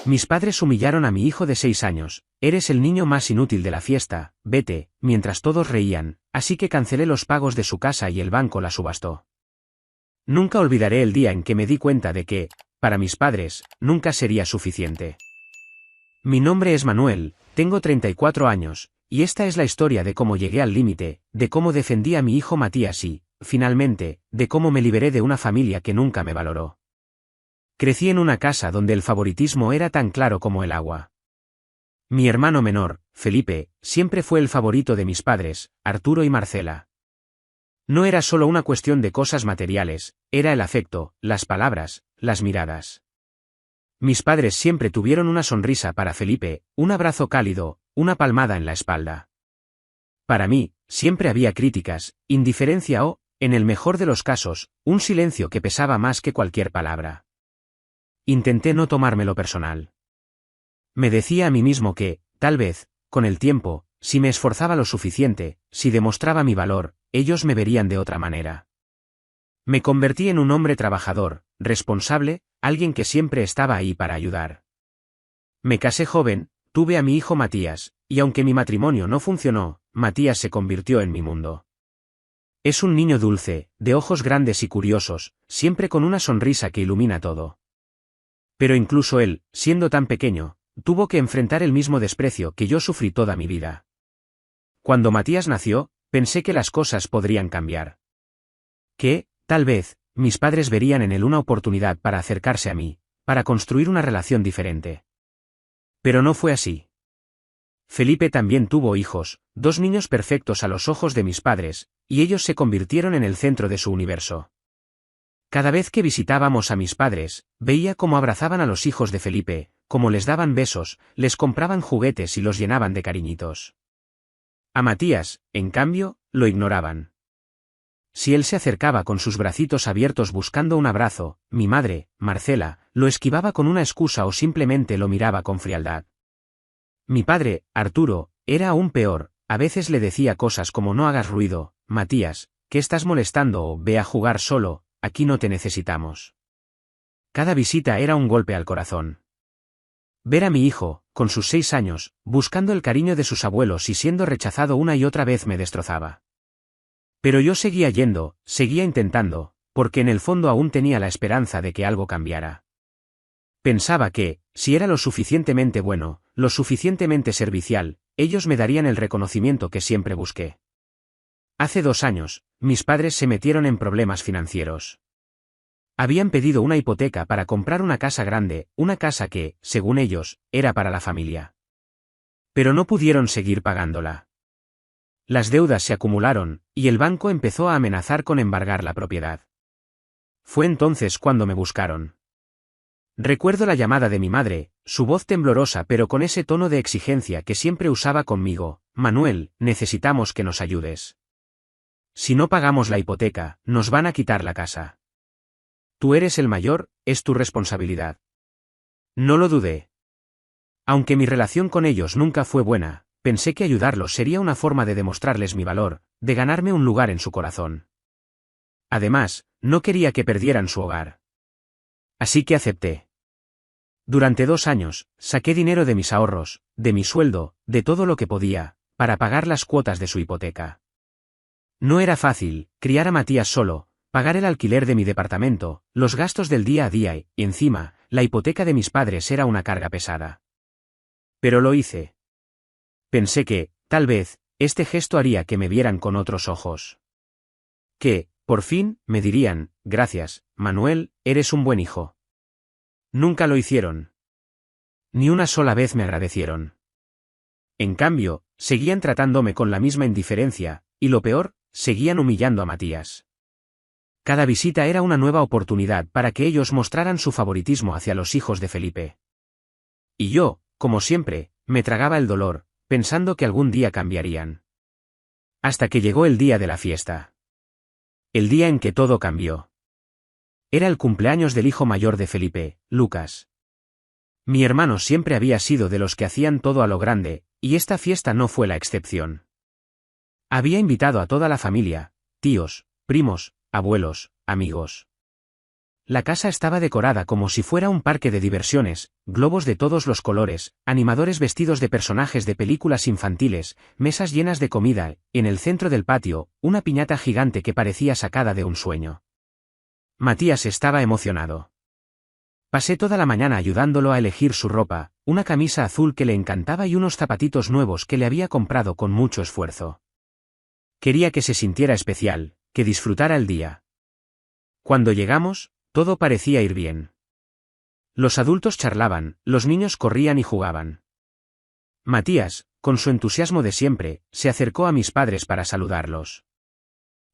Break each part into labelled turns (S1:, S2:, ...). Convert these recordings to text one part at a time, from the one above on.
S1: Mis padres humillaron a mi hijo de 6 años. Eres el niño más inútil de la fiesta, vete, mientras todos reían, así que cancelé los pagos de su casa y el banco la subastó. Nunca olvidaré el día en que me di cuenta de que, para mis padres, nunca sería suficiente. Mi nombre es Manuel, tengo 34 años, y esta es la historia de cómo llegué al límite, de cómo defendí a mi hijo Matías y, finalmente, de cómo me liberé de una familia que nunca me valoró. Crecí en una casa donde el favoritismo era tan claro como el agua. Mi hermano menor, Felipe, siempre fue el favorito de mis padres, Arturo y Marcela. No era solo una cuestión de cosas materiales, era el afecto, las palabras, las miradas. Mis padres siempre tuvieron una sonrisa para Felipe, un abrazo cálido, una palmada en la espalda. Para mí, siempre había críticas, indiferencia o, en el mejor de los casos, un silencio que pesaba más que cualquier palabra. Intenté no tomármelo personal. Me decía a mí mismo que, tal vez, con el tiempo, si me esforzaba lo suficiente, si demostraba mi valor, ellos me verían de otra manera. Me convertí en un hombre trabajador, responsable, alguien que siempre estaba ahí para ayudar. Me casé joven, tuve a mi hijo Matías, y aunque mi matrimonio no funcionó, Matías se convirtió en mi mundo. Es un niño dulce, de ojos grandes y curiosos, siempre con una sonrisa que ilumina todo. Pero incluso él, siendo tan pequeño, tuvo que enfrentar el mismo desprecio que yo sufrí toda mi vida. Cuando Matías nació, pensé que las cosas podrían cambiar. Que, tal vez, mis padres verían en él una oportunidad para acercarse a mí, para construir una relación diferente. Pero no fue así. Felipe también tuvo hijos, 2 niños perfectos a los ojos de mis padres, y ellos se convirtieron en el centro de su universo. Cada vez que visitábamos a mis padres, veía cómo abrazaban a los hijos de Felipe, cómo les daban besos, les compraban juguetes y los llenaban de cariñitos. A Matías, en cambio, lo ignoraban. Si él se acercaba con sus bracitos abiertos buscando un abrazo, mi madre, Marcela, lo esquivaba con una excusa o simplemente lo miraba con frialdad. Mi padre, Arturo, era aún peor, a veces le decía cosas como no hagas ruido, Matías, que estás molestando o ve a jugar solo, aquí no te necesitamos. Cada visita era un golpe al corazón. Ver a mi hijo, con sus 6 años, buscando el cariño de sus abuelos y siendo rechazado una y otra vez me destrozaba. Pero yo seguía yendo, seguía intentando, porque en el fondo aún tenía la esperanza de que algo cambiara. Pensaba que, si era lo suficientemente bueno, lo suficientemente servicial, ellos me darían el reconocimiento que siempre busqué. Hace 2 años, mis padres se metieron en problemas financieros. Habían pedido una hipoteca para comprar una casa grande, una casa que, según ellos, era para la familia. Pero no pudieron seguir pagándola. Las deudas se acumularon, y el banco empezó a amenazar con embargar la propiedad. Fue entonces cuando me buscaron. Recuerdo la llamada de mi madre, su voz temblorosa pero con ese tono de exigencia que siempre usaba conmigo: Manuel, necesitamos que nos ayudes. Si no pagamos la hipoteca, nos van a quitar la casa. Tú eres el mayor, es tu responsabilidad. No lo dudé. Aunque mi relación con ellos nunca fue buena, pensé que ayudarlos sería una forma de demostrarles mi valor, de ganarme un lugar en su corazón. Además, no quería que perdieran su hogar. Así que acepté. Durante 2 años, saqué dinero de mis ahorros, de mi sueldo, de todo lo que podía, para pagar las cuotas de su hipoteca. No era fácil, criar a Matías solo, pagar el alquiler de mi departamento, los gastos del día a día y, encima, la hipoteca de mis padres era una carga pesada. Pero lo hice. Pensé que, tal vez, este gesto haría que me vieran con otros ojos. Que, por fin, me dirían: gracias, Manuel, eres un buen hijo. Nunca lo hicieron. Ni una sola vez me agradecieron. En cambio, seguían tratándome con la misma indiferencia, y lo peor, seguían humillando a Matías. Cada visita era una nueva oportunidad para que ellos mostraran su favoritismo hacia los hijos de Felipe. Y yo, como siempre, me tragaba el dolor, pensando que algún día cambiarían. Hasta que llegó el día de la fiesta. El día en que todo cambió. Era el cumpleaños del hijo mayor de Felipe, Lucas. Mi hermano siempre había sido de los que hacían todo a lo grande, y esta fiesta no fue la excepción. Había invitado a toda la familia, tíos, primos, abuelos, amigos. La casa estaba decorada como si fuera un parque de diversiones, globos de todos los colores, animadores vestidos de personajes de películas infantiles, mesas llenas de comida, y en el centro del patio, una piñata gigante que parecía sacada de un sueño. Matías estaba emocionado. Pasé toda la mañana ayudándolo a elegir su ropa, una camisa azul que le encantaba y unos zapatitos nuevos que le había comprado con mucho esfuerzo. Quería que se sintiera especial, que disfrutara el día. Cuando llegamos, todo parecía ir bien. Los adultos charlaban, los niños corrían y jugaban. Matías, con su entusiasmo de siempre, se acercó a mis padres para saludarlos.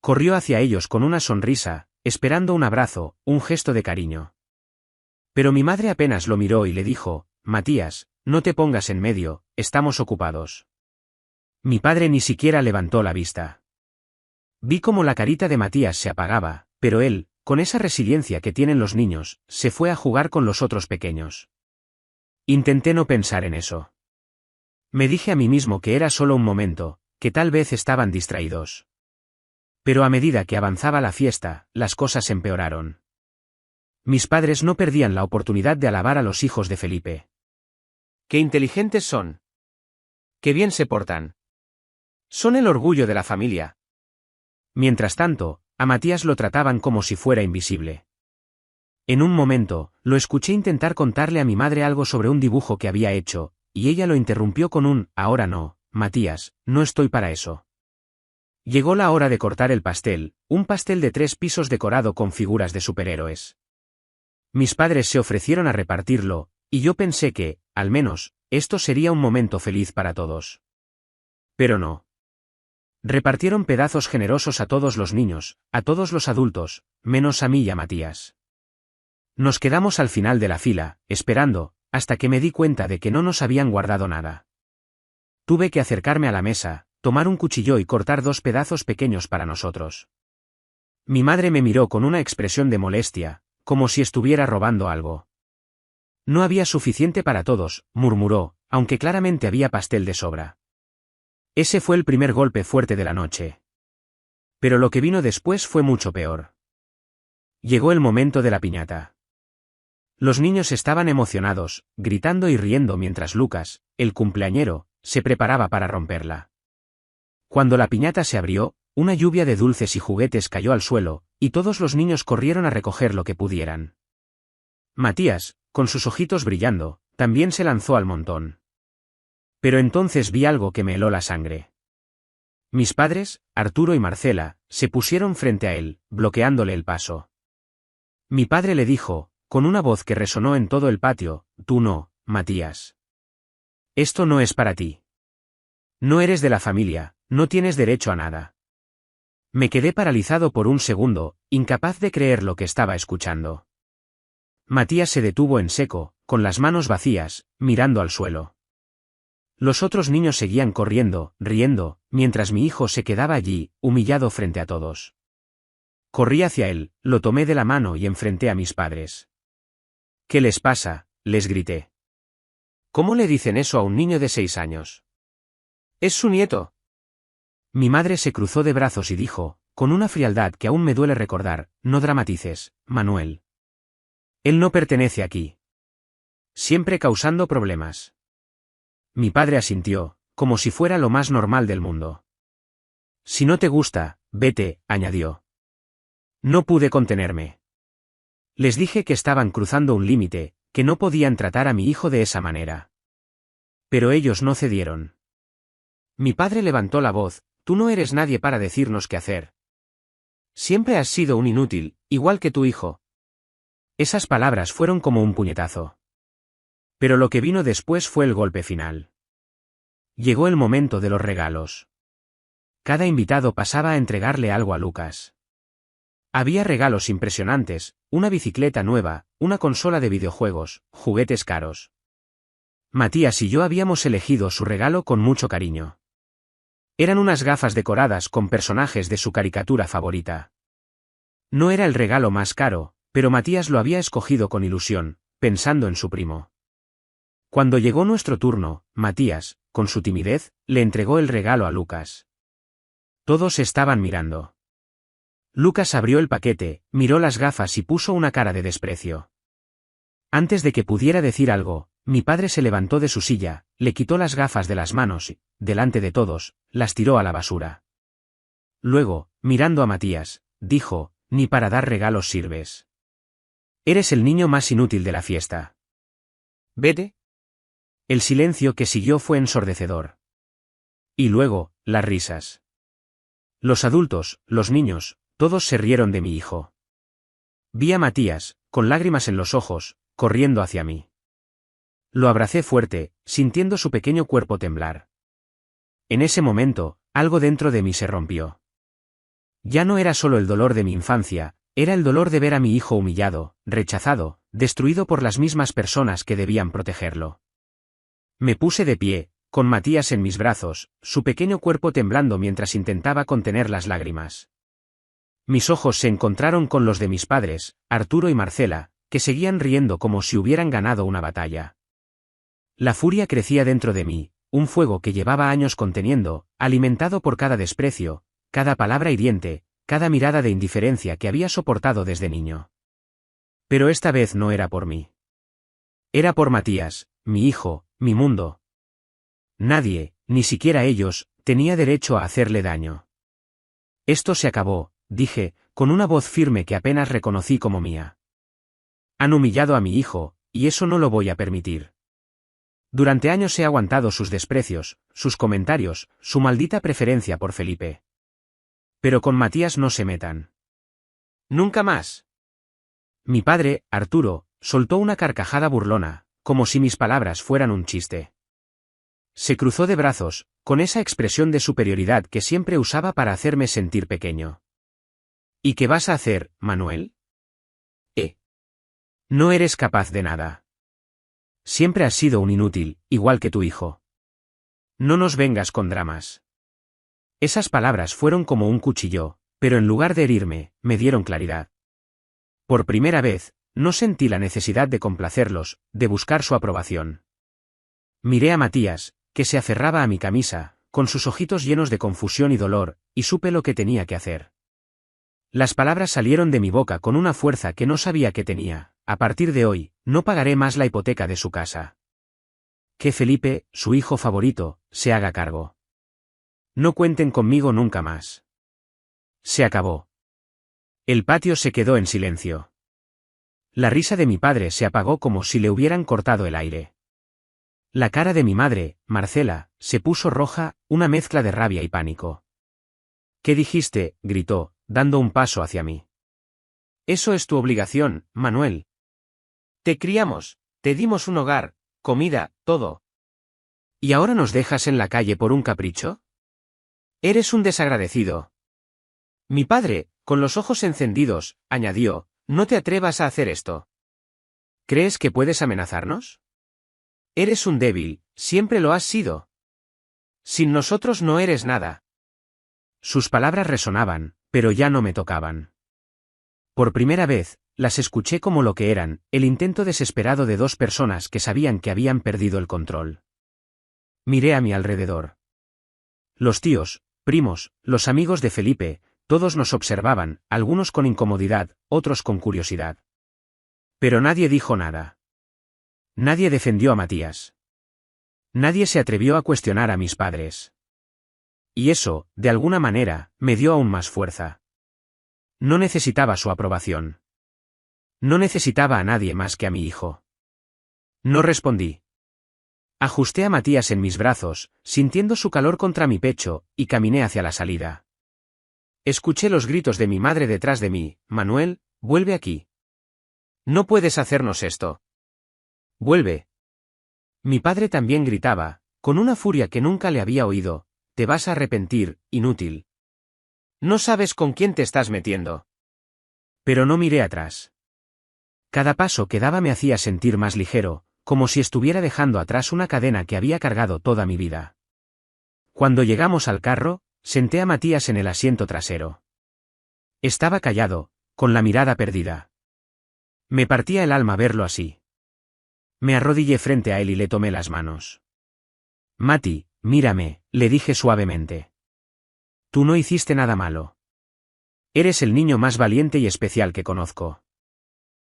S1: Corrió hacia ellos con una sonrisa, esperando un abrazo, un gesto de cariño. Pero mi madre apenas lo miró y le dijo: «Matías, no te pongas en medio, estamos ocupados». Mi padre ni siquiera levantó la vista. Vi cómo la carita de Matías se apagaba, pero él, con esa resiliencia que tienen los niños, se fue a jugar con los otros pequeños. Intenté no pensar en eso. Me dije a mí mismo que era solo un momento, que tal vez estaban distraídos. Pero a medida que avanzaba la fiesta, las cosas empeoraron. Mis padres no perdían la oportunidad de alabar a los hijos de Felipe. «¡Qué inteligentes son! ¡Qué bien se portan! Son el orgullo de la familia». Mientras tanto, a Matías lo trataban como si fuera invisible. En un momento, lo escuché intentar contarle a mi madre algo sobre un dibujo que había hecho, y ella lo interrumpió con un: «Ahora no, Matías, no estoy para eso». Llegó la hora de cortar el pastel, un pastel de 3 pisos decorado con figuras de superhéroes. Mis padres se ofrecieron a repartirlo, y yo pensé que, al menos, esto sería un momento feliz para todos. Pero no. Repartieron pedazos generosos a todos los niños, a todos los adultos, menos a mí y a Matías. Nos quedamos al final de la fila, esperando, hasta que me di cuenta de que no nos habían guardado nada. Tuve que acercarme a la mesa, tomar un cuchillo y cortar 2 pedazos pequeños para nosotros. Mi madre me miró con una expresión de molestia, como si estuviera robando algo. «No había suficiente para todos», murmuró, aunque claramente había pastel de sobra. Ese fue el primer golpe fuerte de la noche. Pero lo que vino después fue mucho peor. Llegó el momento de la piñata. Los niños estaban emocionados, gritando y riendo mientras Lucas, el cumpleañero, se preparaba para romperla. Cuando la piñata se abrió, una lluvia de dulces y juguetes cayó al suelo, y todos los niños corrieron a recoger lo que pudieran. Matías, con sus ojitos brillando, también se lanzó al montón. Pero entonces vi algo que me heló la sangre. Mis padres, Arturo y Marcela, se pusieron frente a él, bloqueándole el paso. Mi padre le dijo, con una voz que resonó en todo el patio: «Tú no, Matías. Esto no es para ti. No eres de la familia, no tienes derecho a nada». Me quedé paralizado por un segundo, incapaz de creer lo que estaba escuchando. Matías se detuvo en seco, con las manos vacías, mirando al suelo. Los otros niños seguían corriendo, riendo, mientras mi hijo se quedaba allí, humillado frente a todos. Corrí hacia él, lo tomé de la mano y enfrenté a mis padres. «¿Qué les pasa?», les grité. «¿Cómo le dicen eso a un niño de 6 años? Es su nieto». Mi madre se cruzó de brazos y dijo, con una frialdad que aún me duele recordar: «No dramatices, Manuel. Él no pertenece aquí. Siempre causando problemas». Mi padre asintió, como si fuera lo más normal del mundo. «Si no te gusta, vete», añadió. No pude contenerme. Les dije que estaban cruzando un límite, que no podían tratar a mi hijo de esa manera. Pero ellos no cedieron. Mi padre levantó la voz: «Tú no eres nadie para decirnos qué hacer. Siempre has sido un inútil, igual que tu hijo». Esas palabras fueron como un puñetazo. Pero lo que vino después fue el golpe final. Llegó el momento de los regalos. Cada invitado pasaba a entregarle algo a Lucas. Había regalos impresionantes: una bicicleta nueva, una consola de videojuegos, juguetes caros. Matías y yo habíamos elegido su regalo con mucho cariño. Eran unas gafas decoradas con personajes de su caricatura favorita. No era el regalo más caro, pero Matías lo había escogido con ilusión, pensando en su primo. Cuando llegó nuestro turno, Matías, con su timidez, le entregó el regalo a Lucas. Todos estaban mirando. Lucas abrió el paquete, miró las gafas y puso una cara de desprecio. Antes de que pudiera decir algo, mi padre se levantó de su silla, le quitó las gafas de las manos y, delante de todos, las tiró a la basura. Luego, mirando a Matías, dijo, «Ni para dar regalos sirves. Eres el niño más inútil de la fiesta. Vete». El silencio que siguió fue ensordecedor. Y luego, las risas. Los adultos, los niños, todos se rieron de mi hijo. Vi a Matías, con lágrimas en los ojos, corriendo hacia mí. Lo abracé fuerte, sintiendo su pequeño cuerpo temblar. En ese momento, algo dentro de mí se rompió. Ya no era solo el dolor de mi infancia, era el dolor de ver a mi hijo humillado, rechazado, destruido por las mismas personas que debían protegerlo. Me puse de pie, con Matías en mis brazos, su pequeño cuerpo temblando mientras intentaba contener las lágrimas. Mis ojos se encontraron con los de mis padres, Arturo y Marcela, que seguían riendo como si hubieran ganado una batalla. La furia crecía dentro de mí, un fuego que llevaba años conteniendo, alimentado por cada desprecio, cada palabra hiriente, cada mirada de indiferencia que había soportado desde niño. Pero esta vez no era por mí. Era por Matías, mi hijo, mi mundo. Nadie, ni siquiera ellos, tenía derecho a hacerle daño. Esto se acabó, dije, con una voz firme que apenas reconocí como mía. Han humillado a mi hijo, y eso no lo voy a permitir. Durante años he aguantado sus desprecios, sus comentarios, su maldita preferencia por Felipe. Pero con Matías no se metan. Nunca más. Mi padre, Arturo, soltó una carcajada burlona, como si mis palabras fueran un chiste. Se cruzó de brazos, con esa expresión de superioridad que siempre usaba para hacerme sentir pequeño. ¿Y qué vas a hacer, Manuel? No eres capaz de nada. Siempre has sido un inútil, igual que tu hijo. No nos vengas con dramas. Esas palabras fueron como un cuchillo, pero en lugar de herirme, me dieron claridad. Por primera vez, no sentí la necesidad de complacerlos, de buscar su aprobación. Miré a Matías, que se aferraba a mi camisa, con sus ojitos llenos de confusión y dolor, y supe lo que tenía que hacer. Las palabras salieron de mi boca con una fuerza que no sabía que tenía. A partir de hoy, no pagaré más la hipoteca de su casa. Que Felipe, su hijo favorito, se haga cargo. No cuenten conmigo nunca más. Se acabó. El patio se quedó en silencio. La risa de mi padre se apagó como si le hubieran cortado el aire. La cara de mi madre, Marcela, se puso roja, una mezcla de rabia y pánico. ¿Qué dijiste?, gritó, dando un paso hacia mí. Eso es tu obligación, Manuel. Te criamos, te dimos un hogar, comida, todo. ¿Y ahora nos dejas en la calle por un capricho? Eres un desagradecido. Mi padre, con los ojos encendidos, añadió, no te atrevas a hacer esto. ¿Crees que puedes amenazarnos? Eres un débil, siempre lo has sido. Sin nosotros no eres nada. Sus palabras resonaban, pero ya no me tocaban. Por primera vez, las escuché como lo que eran, el intento desesperado de dos personas que sabían que habían perdido el control. Miré a mi alrededor. Los tíos, primos, los amigos de Felipe, todos nos observaban, algunos con incomodidad, otros con curiosidad. Pero nadie dijo nada. Nadie defendió a Matías. Nadie se atrevió a cuestionar a mis padres. Y eso, de alguna manera, me dio aún más fuerza. No necesitaba su aprobación. No necesitaba a nadie más que a mi hijo. No respondí. Ajusté a Matías en mis brazos, sintiendo su calor contra mi pecho, y caminé hacia la salida. Escuché los gritos de mi madre detrás de mí, Manuel, vuelve aquí. No puedes hacernos esto. Vuelve. Mi padre también gritaba, con una furia que nunca le había oído, te vas a arrepentir, inútil. No sabes con quién te estás metiendo. Pero no miré atrás. Cada paso que daba me hacía sentir más ligero, como si estuviera dejando atrás una cadena que había cargado toda mi vida. Cuando llegamos al carro, senté a Matías en el asiento trasero. Estaba callado, con la mirada perdida. Me partía el alma verlo así. Me arrodillé frente a él y le tomé las manos. Mati, mírame, le dije suavemente. Tú no hiciste nada malo. Eres el niño más valiente y especial que conozco.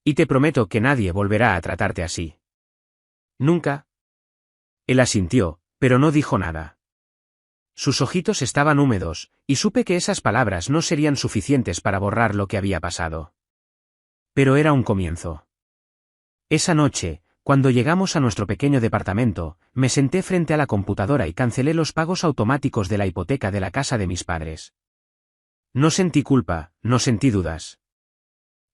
S1: Y te prometo que nadie volverá a tratarte así. ¿Nunca? Él asintió, pero no dijo nada. Sus ojitos estaban húmedos, y supe que esas palabras no serían suficientes para borrar lo que había pasado. Pero era un comienzo. Esa noche, cuando llegamos a nuestro pequeño departamento, me senté frente a la computadora y cancelé los pagos automáticos de la hipoteca de la casa de mis padres. No sentí culpa, no sentí dudas.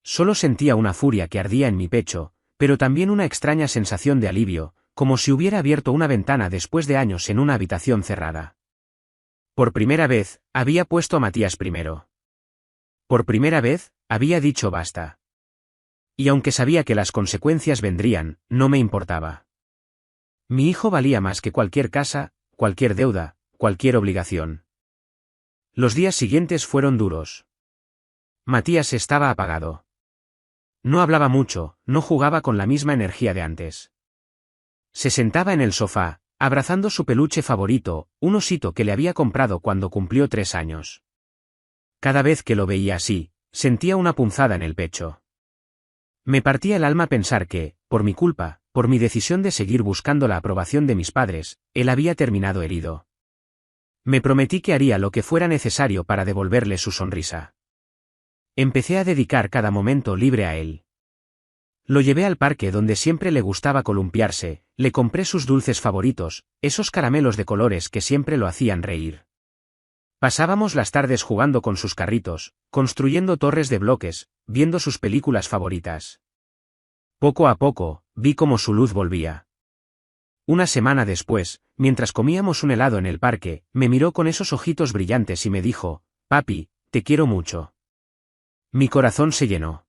S1: Solo sentía una furia que ardía en mi pecho, pero también una extraña sensación de alivio, como si hubiera abierto una ventana después de años en una habitación cerrada. Por primera vez, había puesto a Matías primero. Por primera vez, había dicho basta. Y aunque sabía que las consecuencias vendrían, no me importaba. Mi hijo valía más que cualquier casa, cualquier deuda, cualquier obligación. Los días siguientes fueron duros. Matías estaba apagado. No hablaba mucho, no jugaba con la misma energía de antes. Se sentaba en el sofá, abrazando su peluche favorito, un osito que le había comprado cuando cumplió 3 años. Cada vez que lo veía así, sentía una punzada en el pecho. Me partía el alma pensar que, por mi culpa, por mi decisión de seguir buscando la aprobación de mis padres, él había terminado herido. Me prometí que haría lo que fuera necesario para devolverle su sonrisa. Empecé a dedicar cada momento libre a él. Lo llevé al parque donde siempre le gustaba columpiarse, le compré sus dulces favoritos, esos caramelos de colores que siempre lo hacían reír. Pasábamos las tardes jugando con sus carritos, construyendo torres de bloques, viendo sus películas favoritas. Poco a poco, vi cómo su luz volvía. Una semana después, mientras comíamos un helado en el parque, me miró con esos ojitos brillantes y me dijo: «Papi, te quiero mucho». Mi corazón se llenó.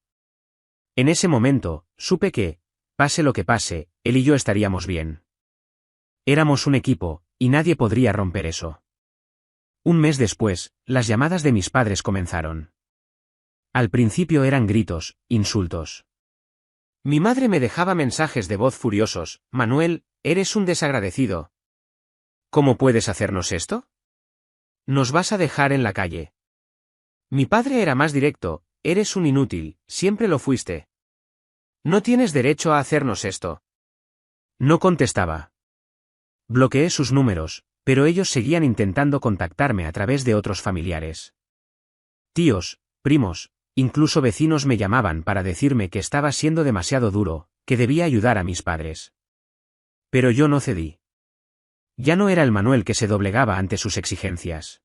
S1: En ese momento, supe que, pase lo que pase, él y yo estaríamos bien. Éramos un equipo, y nadie podría romper eso. Un mes después, las llamadas de mis padres comenzaron. Al principio eran gritos, insultos. Mi madre me dejaba mensajes de voz furiosos: «Manuel, eres un desagradecido. ¿Cómo puedes hacernos esto? Nos vas a dejar en la calle». Mi padre era más directo: «Eres un inútil, siempre lo fuiste. No tienes derecho a hacernos esto». No contestaba. Bloqueé sus números, pero ellos seguían intentando contactarme a través de otros familiares. Tíos, primos, incluso vecinos me llamaban para decirme que estaba siendo demasiado duro, que debía ayudar a mis padres. Pero yo no cedí. Ya no era el Manuel que se doblegaba ante sus exigencias.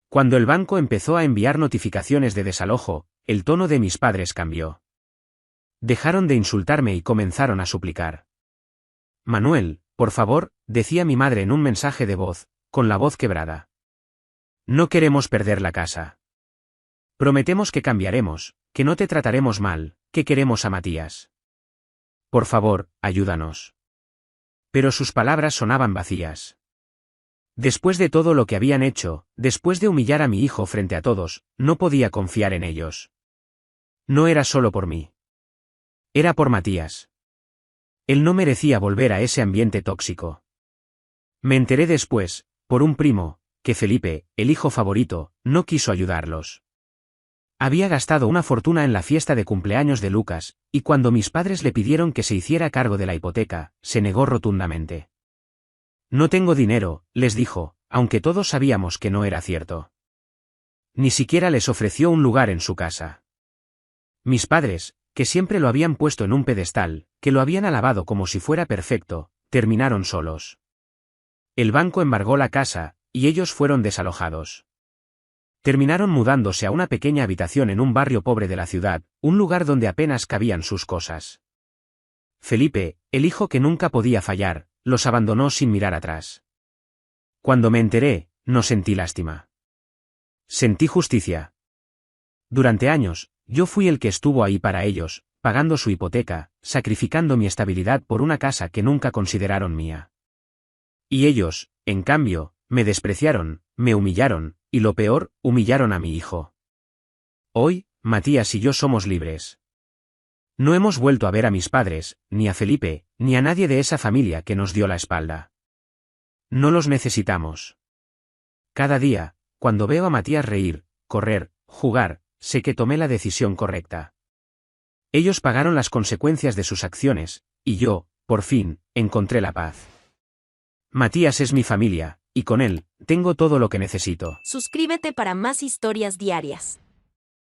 S1: Cuando el banco empezó a enviar notificaciones de desalojo, el tono de mis padres cambió. Dejaron de insultarme y comenzaron a suplicar. «Manuel, por favor», decía mi madre en un mensaje de voz, con la voz quebrada. «No queremos perder la casa. Prometemos que cambiaremos, que no te trataremos mal, que queremos a Matías. Por favor, ayúdanos». Pero sus palabras sonaban vacías. Después de todo lo que habían hecho, después de humillar a mi hijo frente a todos, no podía confiar en ellos. No era solo por mí. Era por Matías. Él no merecía volver a ese ambiente tóxico. Me enteré después, por un primo, que Felipe, el hijo favorito, no quiso ayudarlos. Había gastado una fortuna en la fiesta de cumpleaños de Lucas, y cuando mis padres le pidieron que se hiciera cargo de la hipoteca, se negó rotundamente. «No tengo dinero», les dijo, aunque todos sabíamos que no era cierto. Ni siquiera les ofreció un lugar en su casa. Mis padres, que siempre lo habían puesto en un pedestal, que lo habían alabado como si fuera perfecto, terminaron solos. El banco embargó la casa, y ellos fueron desalojados. Terminaron mudándose a una pequeña habitación en un barrio pobre de la ciudad, un lugar donde apenas cabían sus cosas. Felipe, el hijo que nunca podía fallar, los abandonó sin mirar atrás. Cuando me enteré, no sentí lástima. Sentí justicia. Durante años, yo fui el que estuvo ahí para ellos, pagando su hipoteca, sacrificando mi estabilidad por una casa que nunca consideraron mía. Y ellos, en cambio, me despreciaron, me humillaron, y lo peor, humillaron a mi hijo. Hoy, Matías y yo somos libres. No hemos vuelto a ver a mis padres, ni a Felipe, ni a nadie de esa familia que nos dio la espalda. No los necesitamos. Cada día, cuando veo a Matías reír, correr, jugar, sé que tomé la decisión correcta. Ellos pagaron las consecuencias de sus acciones, y yo, por fin, encontré la paz. Matías es mi familia, y con él, tengo todo lo que necesito.
S2: Suscríbete para más historias diarias.